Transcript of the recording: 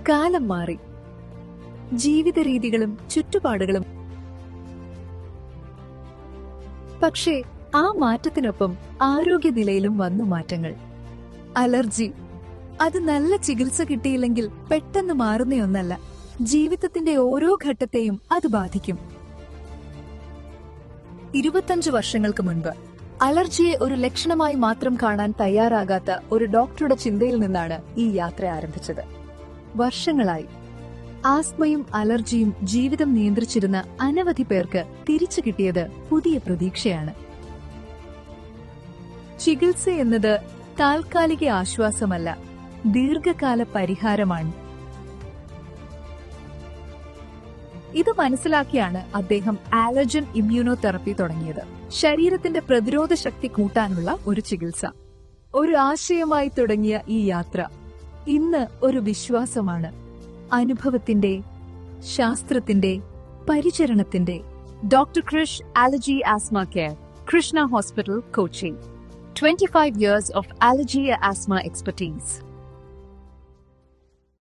കാലം മാറി. ജീവിത രീതികളും ചുറ്റുപാടുകളും. പക്ഷേ ആ മാറ്റത്തിനൊപ്പം ആരോഗ്യനിലയിലും വന്നു മാറ്റങ്ങൾ. അലർജി അത് നല്ല ചികിത്സ കിട്ടിയില്ലെങ്കിൽ പെട്ടെന്ന് മാറുന്നയൊന്നല്ല. ജീവിതത്തിന്റെ ഓരോ ഘട്ടത്തെയും അത് ബാധിക്കും. 25 വർഷങ്ങൾക്ക് മുൻപ് അലർജിയെ ഒരു ലക്ഷണമായി മാത്രം കാണാൻ തയ്യാറാകാത്ത ഒരു ഡോക്ടറുടെ ചിന്തയിൽ നിന്നാണ് ഈ യാത്ര ആരംഭിച്ചത്. വർഷങ്ങളായി ആസ്മയും അലർജിയും ജീവിതം നിയന്ത്രിച്ചിരുന്ന അനവധി പേർക്ക് തിരിച്ചു കിട്ടിയത് പുതിയ പ്രതീക്ഷയാണ്. ചികിത്സ എന്നത് താൽക്കാലിക ആശ്വാസമല്ല, ദീർഘകാല പരിഹാരമാണ്. ഇത് മനസ്സിലാക്കിയാണ് അദ്ദേഹം ആലർജൻ ഇമ്മ്യൂണോതെറപ്പി തുടങ്ങിയത്. ശരീരത്തിന്റെ പ്രതിരോധ ശക്തി കൂട്ടാനുള്ള ഒരു ചികിത്സ. ഒരു ആശയമായി തുടങ്ങിയ ഈ യാത്ര ഇന്ന് ഒരു വിശ്വാസമാണ്. അനുഭവത്തിന്റെ, ശാസ്ത്രത്തിന്റെ, പരിചരണത്തിന്റെ. Doctor Krish allergy asthma care, Krishna hospital, Kochi. 25 years of allergy asthma expertise.